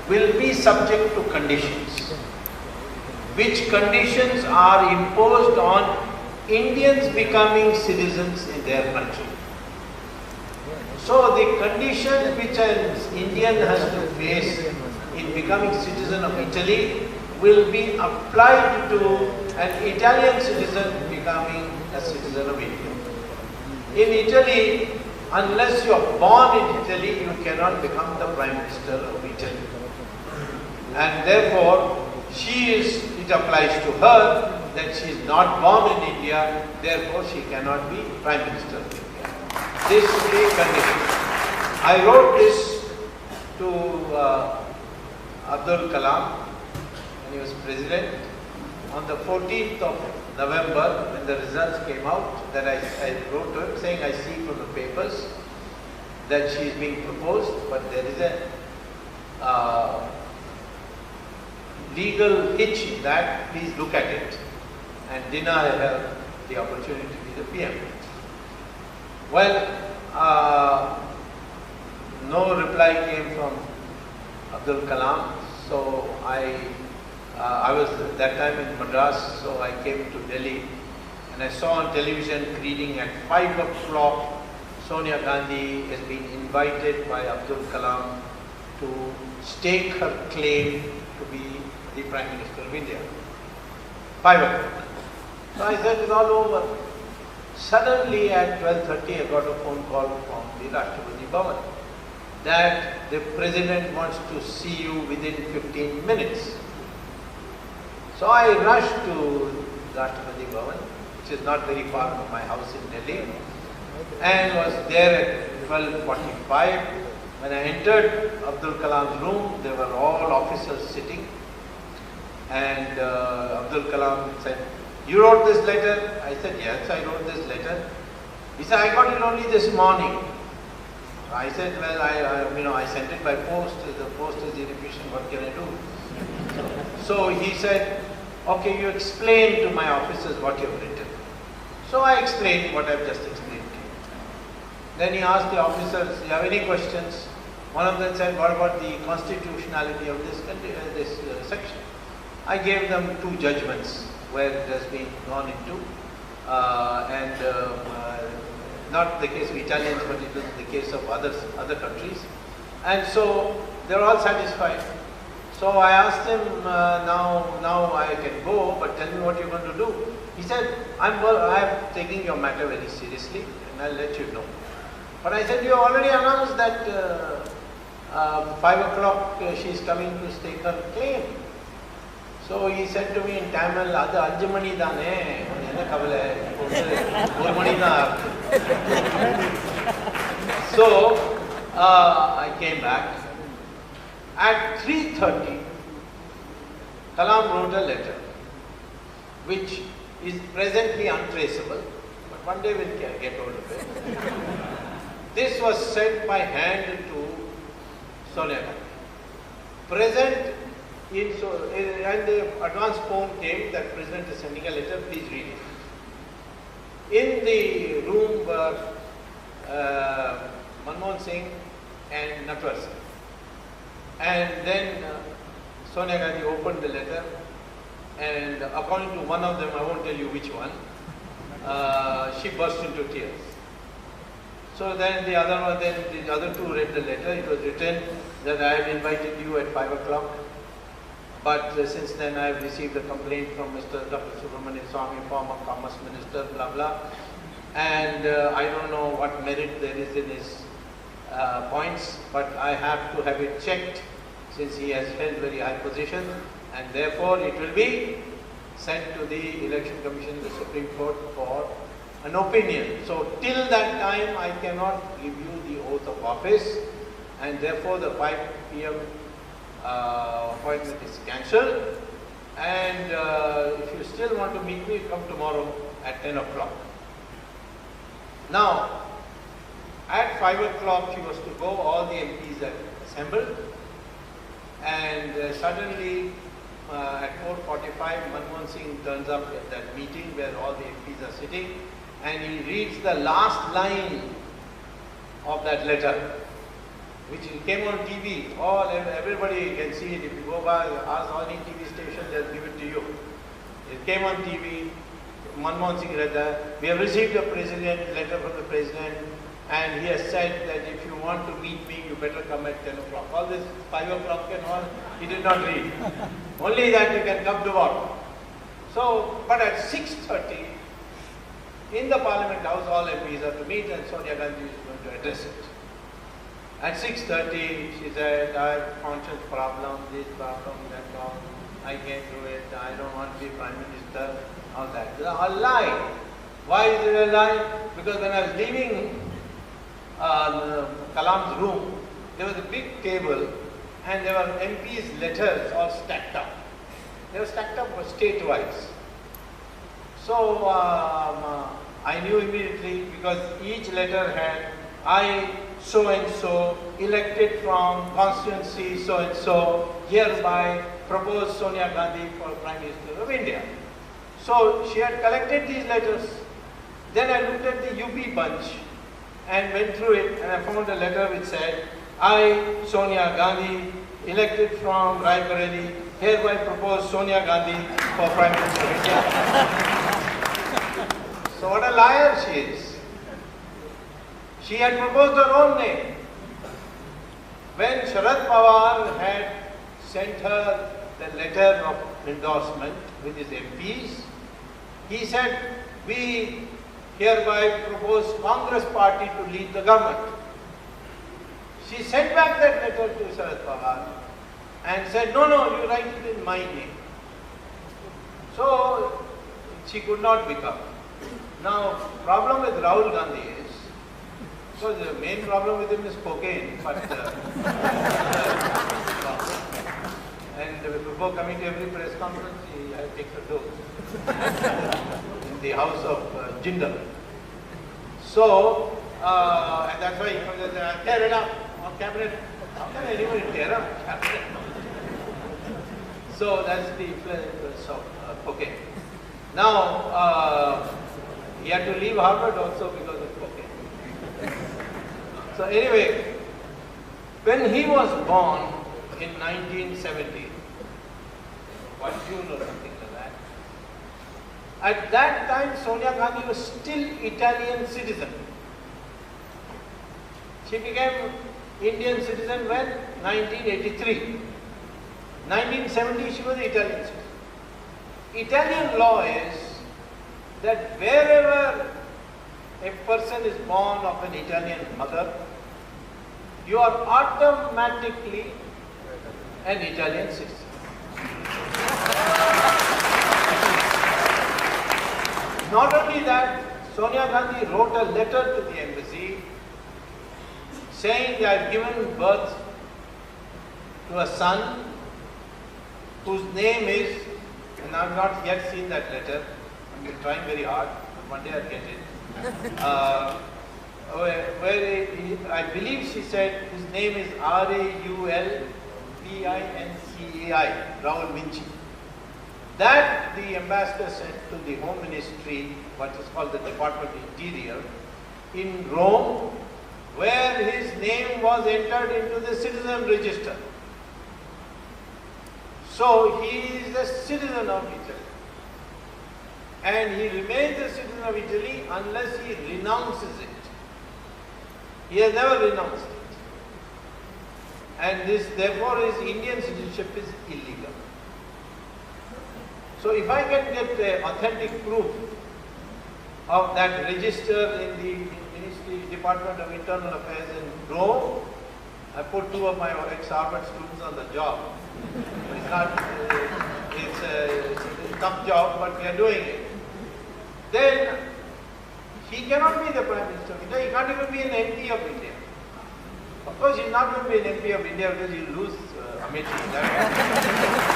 will be subject to conditions, which conditions are imposed on Indians becoming citizens in their country. So the condition which an Indian has to face in becoming citizen of Italy will be applied to an Italian citizen becoming a citizen of India. In Italy, unless you are born in Italy, you cannot become the Prime Minister of Italy. And therefore, it applies to her that she is not born in India, therefore she cannot be Prime Minister of India. This is the condition. I wrote this to Abdul Kalam when he was President on the 14th of November when the results came out. That I wrote to him saying, I see from the papers that she is being proposed, but there is a legal hitch in that. Please look at it and deny her the opportunity to be the PM. Well, no reply came from Abdul Kalam, so I was at that time in Madras, so I came to Delhi and I saw on television reading at 5 o'clock Sonia Gandhi has been invited by Abdul Kalam to stake her claim to be the Prime Minister of India. 5 o'clock. So I said, it's all over. Suddenly at 12:30 I got a phone call from the Rashtrapati Bhavan that the President wants to see you within 15 minutes. So I rushed to Rashtrapati Bhavan, which is not very far from my house in Delhi, and was there at 12:45. When I entered Abdul Kalam's room, there were all officers sitting, and Abdul Kalam said, "You wrote this letter?" I said, "Yes, I wrote this letter." He said, "I got it only this morning." I said, "Well, I sent it by post. The post is inefficient. What can I do?" So he said, "Okay, you explain to my officers what you have written." So I explained what I have just explained to you. Then he asked the officers, "Do you have any questions?" One of them said, "What about the constitutionality of this section?" I gave them two judgments where it has been gone into, not the case of Italians, but it was the case of other countries. And so they are all satisfied. So I asked him, now I can go, but tell me what you're going to do. He said, I'm taking your matter very seriously and I'll let you know. But I said, you already announced that 5 o'clock she's coming to stake her claim. So he said to me in Tamil, "Adu Anjumani dane, enna kavala, mani da." So I came back. At 3:30, Kalam wrote a letter, which is presently untraceable, but one day we'll get hold of it. This was sent by hand to Sonia Gandhi. Present. And the advance phone came that President is sending a letter, please read it. In the room were Manmohan Singh and Natwar Singh. And then Sonia Gandhi opened the letter, and according to one of them, I won't tell you which one, she burst into tears. So then the other two read the letter. It was written that I have invited you at 5 o'clock. But since then I have received a complaint from Mr. Dr. Subramanyam Swami, former Commerce Minister, blah blah. And I don't know what merit there is in his points, but I have to have it checked since he has held very high position, and therefore it will be sent to the Election Commission, the Supreme Court, for an opinion. So till that time I cannot give you the oath of office, and therefore the 5 p.m. Appointment is cancelled, and if you still want to meet me, come tomorrow at 10 o'clock. Now, at 5 o'clock she was to go, all the MPs are assembled, and suddenly at 4:45 Manmohan Singh turns up at that meeting where all the MPs are sitting, and he reads the last line of that letter, which came on TV. Everybody can see it. If you go by, ask any TV station, they'll give it to you. It came on TV. Manmohan Singh read that. We have received a letter from the president, and he has said that if you want to meet me, you better come at 10 o'clock. All this 5 o'clock and all, he did not read. Only that you can come to work. So, but at 6:30, in the Parliament House, all MPs are to meet, and Sonia Gandhi is going to address it. At 6:30, she said, I have conscience problem, this problem, that problem, I can't do it, I don't want to be Prime Minister, all that. It's a lie. Why is it a lie? Because when I was leaving Kalam's room, there was a big table and there were MPs' letters all stacked up. They were stacked up state-wise. So I knew immediately because each letter had, I so and so elected from constituency so and so hereby propose Sonia Gandhi for Prime Minister of India. So she had collected these letters. Then I looked at the UP bunch and went through it, and I found a letter which said, I, Sonia Gandhi, elected from Raebareli, hereby propose Sonia Gandhi for Prime Minister of India. So what a liar she is. She had proposed her own name. When Sharad Pawar had sent her the letter of endorsement with his MPs, he said, we hereby propose Congress party to lead the government. She sent back that letter to Sharad Pawar and said, no, you write it in my name. So she could not become. Now, problem with Rahul Gandhi is, so the main problem with him is cocaine, but and before coming to every press conference, he takes a dose in the house of Jindal. So, and that's why he comes and says, tear it up on cabinet. How can anybody tear up cabinet? So that's the influence of cocaine. Now, he had to leave Harvard also because of cocaine. So anyway, when he was born in 1970, 1 June or something like that, at that time Sonia Gandhi was still Italian citizen. She became Indian citizen when? 1983. 1970 she was Italian citizen. Italian law is that wherever a person is born of an Italian mother, you are automatically an Italian citizen. Not only that, Sonia Gandhi wrote a letter to the embassy saying that I have given birth to a son whose name is, and I have not yet seen that letter, I am trying very hard, but one day I will get it. I believe she said his name is Raulvincai, Raul Vinci. That the ambassador sent to the Home Ministry, what is called the Department of Interior, in Rome, where his name was entered into the citizen register. So he is a citizen of Italy. And he remains a citizen of Italy unless he renounces it. He has never renounced it. And this, therefore, his Indian citizenship is illegal. So if I can get the authentic proof of that register in the Department of Internal Affairs in Rome, I put 2 of my ex-Harvard students on the job. It's not, it's a tough job, but we are doing it. Then he cannot be the Prime Minister of India. He can't even be an MP of India. Of course, he's not going to be an MP of India because he'll lose Amethi.